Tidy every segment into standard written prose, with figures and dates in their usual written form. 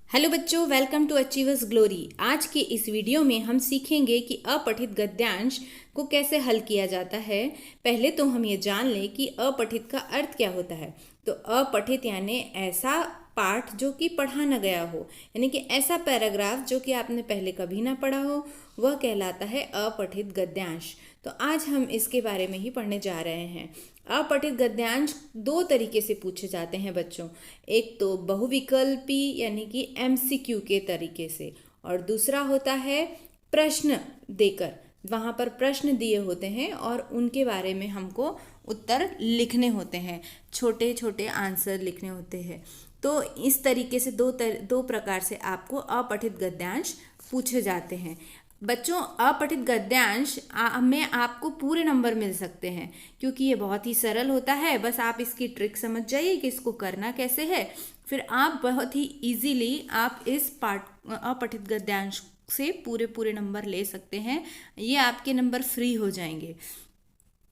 Hello बच्चों, welcome to achievers glory. आज की इस वीडियो में हम सीखेंगे कि अपठित गद्यांश को कैसे हल किया जाता है। पहले तो हम ये जान लें कि अपठित का अर्थ क्या होता है। तो अपठित यानी ऐसा पाठ जो कि पढ़ा न गया हो, यानी कि ऐसा पैराग्राफ जो कि आपने पहले कभी ना पढ़ा हो, वह कहलाता है अपठित गद्यांश। तो आज हम इसके बारे में ही पढ़ने जा रहे हैं। अपठित गद्यांश दो तरीके से पूछे जाते हैं बच्चों। एक तो बहुविकल्पी यानी कि एमसीक्यू के तरीके से, और दूसरा होता है प्रश्न देकर। वहाँ पर प्रश्न दिए होते हैं और उनके बारे में हमको उत्तर लिखने होते हैं, छोटे छोटे आंसर लिखने होते हैं। तो इस तरीके से दो प्रकार से आपको अपठित गद्यांश पूछे जाते हैं। बच्चों, अपठित गद्यांश में आपको पूरे नंबर मिल सकते हैं, क्योंकि ये बहुत ही सरल होता है। बस आप इसकी ट्रिक समझ जाइए कि इसको करना कैसे है, फिर आप बहुत ही इजीली आप इस अपठित गद्यांश से पूरे नंबर ले सकते हैं। ये आपके नंबर फ्री हो जाएंगे।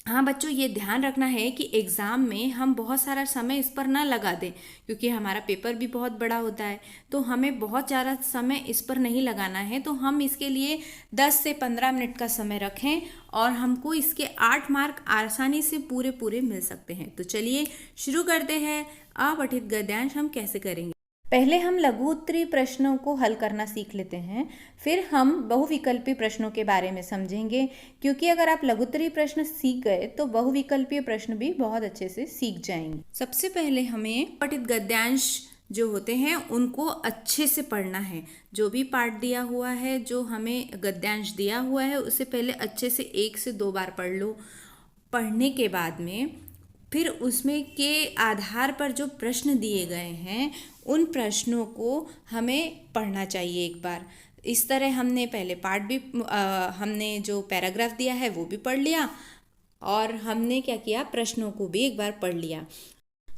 हाँ बच्चों, ये ध्यान रखना है कि एग्ज़ाम में हम बहुत सारा समय इस पर ना लगा दें, क्योंकि हमारा पेपर भी बहुत बड़ा होता है। तो हमें बहुत ज़्यादा समय इस पर नहीं लगाना है। तो हम इसके लिए 10 से 15 मिनट का समय रखें और हमको इसके 8 मार्क आसानी से पूरे मिल सकते हैं। तो चलिए शुरू करते हैं। अपठित गद्यांश हम कैसे करेंगे। पहले हम लघु उत्तरीय प्रश्नों को हल करना सीख लेते हैं, फिर हम बहुविकल्पीय प्रश्नों के बारे में समझेंगे। क्योंकि अगर आप लघु उत्तरीय प्रश्न सीख गए तो बहुविकल्पीय प्रश्न भी बहुत अच्छे से सीख जाएंगे। सबसे पहले हमें अपठित गद्यांश जो होते हैं उनको अच्छे से पढ़ना है। जो भी पाठ दिया हुआ है, जो हमें गद्यांश दिया हुआ है, उसे पहले अच्छे से 1 से 2 बार पढ़ लो। पढ़ने के बाद में फिर उसमें के आधार पर जो प्रश्न दिए गए हैं उन प्रश्नों को हमें पढ़ना चाहिए एक बार। इस तरह हमने पहले पार्ट भी हमने जो पैराग्राफ दिया है वो भी पढ़ लिया, और हमने क्या किया, प्रश्नों को भी एक बार पढ़ लिया।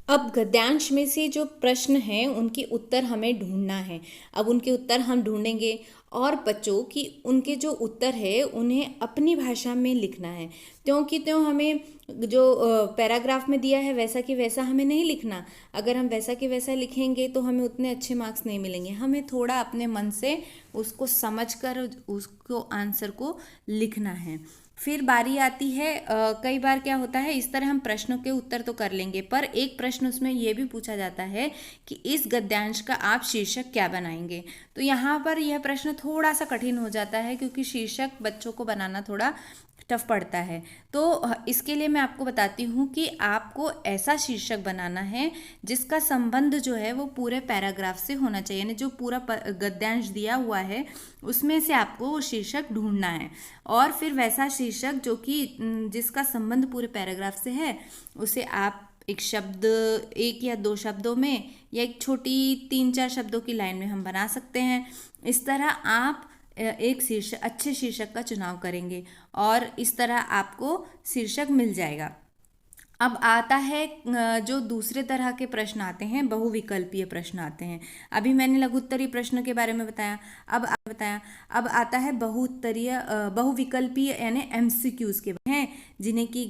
अब गद्यांश में से जो प्रश्न हैं उनके उत्तर हमें ढूंढना है। अब उनके उत्तर हम ढूंढेंगे, और बच्चों की उनके जो उत्तर है उन्हें अपनी भाषा में लिखना है। त्यों कि त्यों हमें जो पैराग्राफ में दिया है वैसा कि वैसा हमें नहीं लिखना। अगर हम वैसा कि वैसा लिखेंगे तो हमें उतने अच्छे मार्क्स नहीं मिलेंगे। हमें थोड़ा अपने मन से उसको समझकर उसको आंसर को लिखना है। फिर बारी आती है, कई बार क्या होता है, इस तरह हम प्रश्नों के उत्तर तो कर लेंगे, पर एक प्रश्न उसमें यह भी पूछा जाता है कि इस गद्यांश का आप शीर्षक क्या बनाएंगे। तो यहाँ पर यह प्रश्न थोड़ा सा कठिन हो जाता है, क्योंकि शीर्षक बच्चों को बनाना थोड़ा टफ पड़ता है। तो इसके लिए मैं आपको बताती हूँ कि आपको ऐसा शीर्षक बनाना है जिसका संबंध जो है वो पूरे पैराग्राफ से होना चाहिए, यानी जो पूरा गद्यांश दिया हुआ है उसमें से आपको वो शीर्षक ढूंढना है। और फिर वैसा शीर्षक जो कि जिसका संबंध पूरे पैराग्राफ से है, उसे आप एक शब्द, 1 या 2 शब्दों में, या एक छोटी 3-4 शब्दों की लाइन में हम बना सकते हैं। इस तरह आप एक शीर्षक, अच्छे शीर्षक का चुनाव करेंगे और इस तरह आपको शीर्षक मिल जाएगा। अब आता है जो दूसरे तरह के प्रश्न आते हैं, बहुविकल्पीय प्रश्न आते हैं। अभी मैंने लघु उत्तरीय प्रश्न के बारे में बताया। अब आता है बहुविकल्पीय यानी एमसीक्यूज के हैं, जिन्हें कि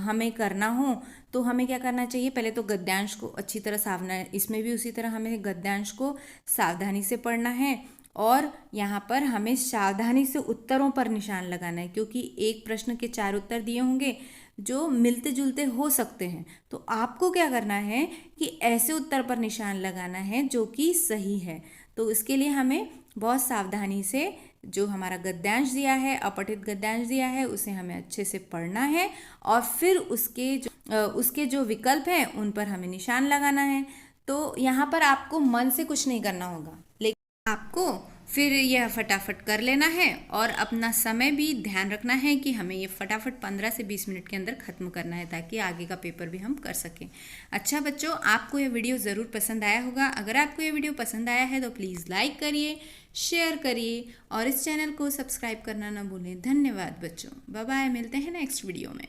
हमें करना हो तो हमें क्या करना चाहिए। पहले तो गद्यांश को अच्छी तरह सावधानी, इसमें भी उसी तरह हमें गद्यांश को सावधानी से पढ़ना है, और यहाँ पर हमें सावधानी से उत्तरों पर निशान लगाना है, क्योंकि एक प्रश्न के 4 उत्तर दिए होंगे जो मिलते जुलते हो सकते हैं। तो आपको क्या करना है कि ऐसे उत्तर पर निशान लगाना है जो कि सही है। तो इसके लिए हमें बहुत सावधानी से जो हमारा गद्यांश दिया है, अपठित गद्यांश दिया है, उसे हमें अच्छे से पढ़ना है, और फिर उसके जो विकल्प हैं उन पर हमें निशान लगाना है। तो यहाँ पर आपको मन से कुछ नहीं करना होगा, लेकिन आपको फिर यह फटाफट कर लेना है, और अपना समय भी ध्यान रखना है कि हमें ये फटाफट 15 से 20 मिनट के अंदर ख़त्म करना है, ताकि आगे का पेपर भी हम कर सकें। अच्छा बच्चों, आपको यह वीडियो ज़रूर पसंद आया होगा। अगर आपको ये वीडियो पसंद आया है तो प्लीज़ लाइक करिए, शेयर करिए, और इस चैनल को सब्सक्राइब करना ना भूलें। धन्यवाद बच्चों, बाय बाय, मिलते हैं नेक्स्ट वीडियो में।